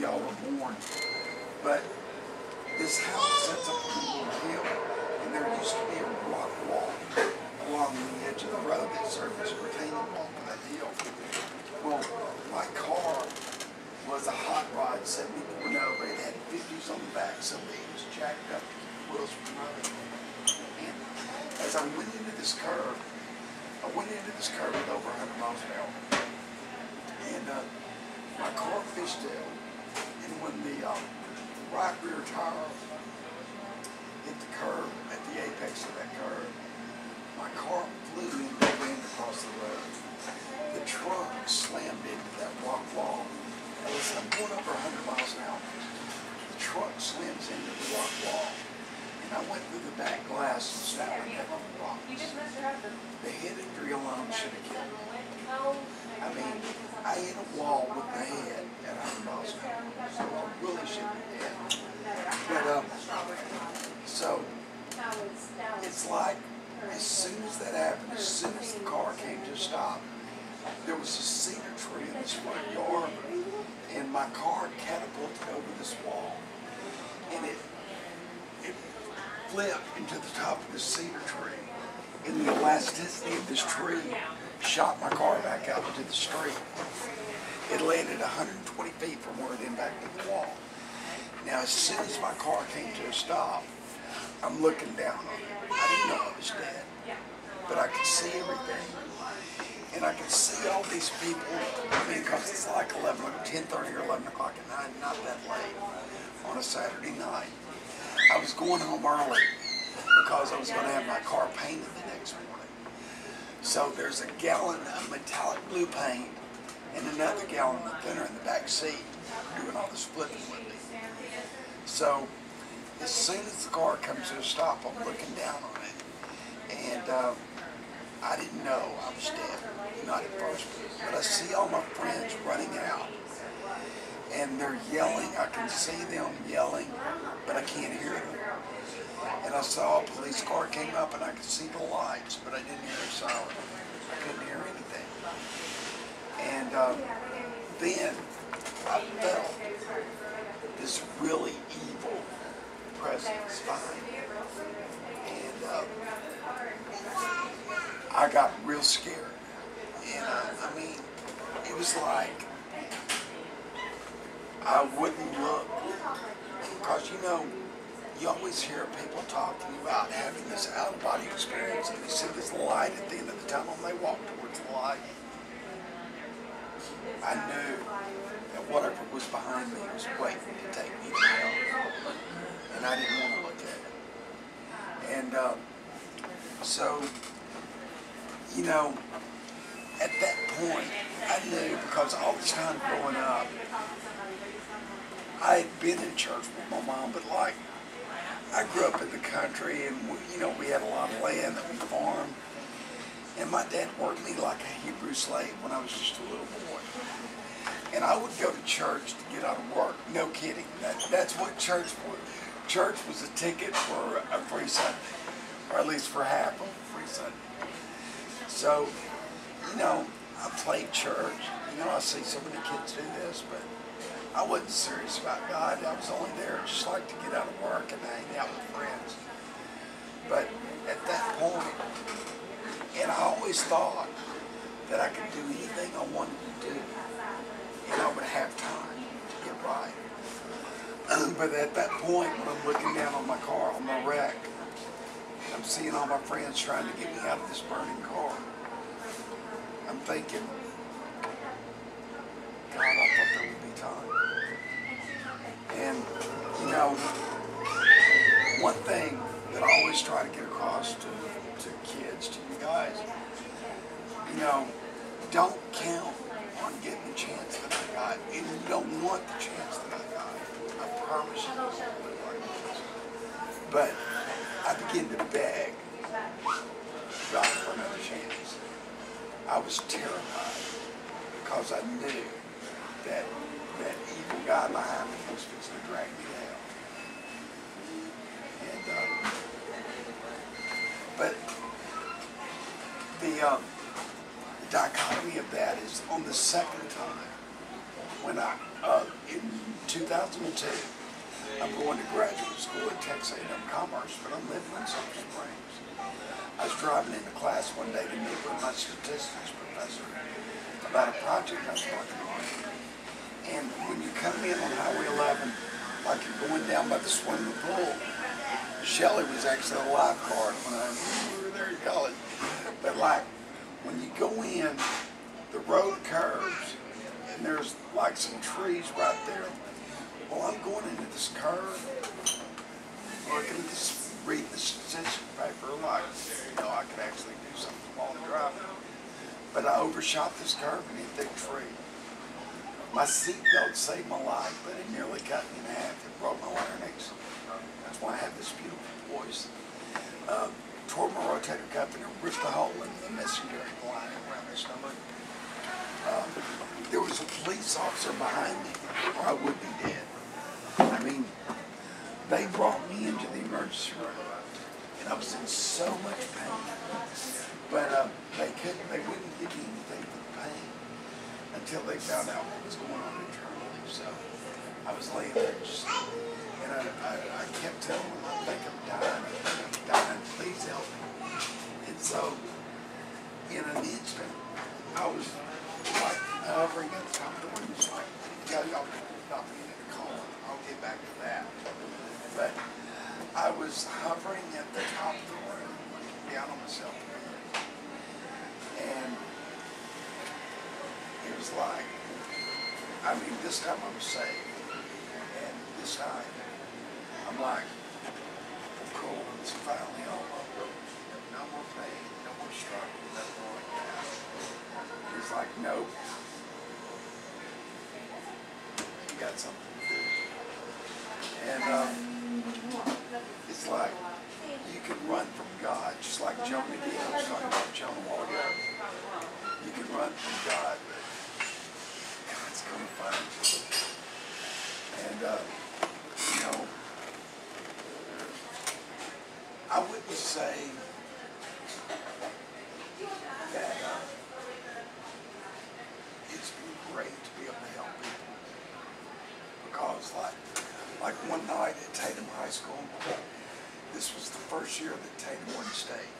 y'all were born. But this house sets up on a little hill, and there used to be a rock wall along the edge of the road that served as a retaining wall for that hill. Well, my car was a hot rod 74 Nova. It had 50s on the back, so it was jacked up. Wheels were running. And as I went into this curve, with over 100 miles an hour. And my car fishtailed, and when the right rear tire hit the curve at the apex of that curve, my car flew and ran across the road. The truck slammed into that rock wall. As I'm going over 100 miles an hour, the truck slams into the rock wall. And I went through the back glass and snapped my neck on the rocks. The head injury alone should have killed me. I mean, I hit a wall with my head at 100 miles an hour, so I really should be dead. But, so, it's like, as soon as that happened, as soon as the car came to a stop, there was a cedar tree in this front yard, and my car catapulted over this wall, and it flipped into the top of the cedar tree, and the elasticity of this tree shot my car back out into the street. It landed 120 feet from where it impacted the wall. Now, as soon as my car came to a stop, I'm looking down on it. I didn't know I was dead, but I could see everything. And I could see all these people, I mean, because it's like 10:30 or 11 o'clock at night, not that late, on a Saturday night. I was going home early because I was going to have my car painted the next morning. So there's a gallon of metallic blue paint and another gallon of thinner in the back seat doing all the splitting with me. So as soon as the car comes to a stop, I'm looking down on it. And I didn't know I was dead, not at first. But I see all my friends running out. And they're yelling. I can see them yelling, but I can't hear them. And I saw a police car came up, and I could see the lights, but I didn't hear a siren. I couldn't hear anything. And then I felt this really evil presence behind me. And I got real scared. And I mean, it was like I wouldn't look, because you always hear people talking about having this out-of-body experience, and they see this light at the end of the tunnel, and they walk towards the light. I knew that whatever was behind me was waiting to take me to hell, and I didn't want to look at it. And so, at that point, I knew, because all this time growing up, I had been in church with my mom, but like, I grew up in the country, and we had a lot of land that we farmed, and my dad worked me like a Hebrew slave when I was just a little boy. And I would go to church to get out of work. No kidding. That's what church was. Church was a ticket for a free Sunday, or at least for half of a free Sunday. So, I played church. I see so many kids do this, but I wasn't serious about God. I was only there just like to get out of work and hang out with friends. But at that point, and I always thought that I could do anything I wanted to do, and I would have time to get right. But at that point, when I'm looking down on my car, on my wreck, I'm seeing all my friends trying to get me out of this burning car, I'm thinking, God, I thought there would be time. And, one thing that I always try to get across to kids, to you guys, don't count on getting the chance that I got, and you don't want the chance that I got. I promise you. But I began to beg God for another chance. I was terrified because I knew that evil guy behind me was fixing to drag me down. And but the dichotomy of that is on the second time in 2002, I'm going to graduate school at Texas A&M Commerce, but I'm living in Silver Springs. I was driving into class one day to meet with my statistics professor about a project I was working on. And when you come in on Highway 11, like you're going down by the swimming pool, Shelley was actually a lifeguard when we were there in college. But like, when you go in, the road curves, and there's like some trees right there. Well, I'm going into this curve, looking at this, reading the statistics paper, like, I could actually do something while I'm driving. But I overshot this curve and hit that tree. My seatbelt saved my life, but it nearly cut me in half. It broke my larynx. That's why I have this beautiful voice. Tore my rotator cuff and it ripped a hole in the mesenteric line around my stomach. There was a police officer behind me, or I would be dead. I mean, they brought me into the emergency room, and I was in so much pain. But they wouldn't give me anything for the pain until they found out what was going on internally. So I was laying there just, and I kept telling them, I think I'm dying, please help me. And so, in an instant, I was like hovering at the top of the room, just like, y'all not me in the call. I'll get back to that. But I was hovering at the top of the room, looking down on myself. And it was like, I mean, this time I was saved. And this time, I'm like, well, cool, it's finally all over. No more pain, no more struggle, nothing more like that. It's like, nope. You got something to do. And it's like, you can run from God, just like Jonah did. I was talking about Jonah a while ago. You can run from God, but God's going to find you. And, I wouldn't say that it's been great to be able to help people. Because like one night at Tatum High School, this was the first year that Tatum won state.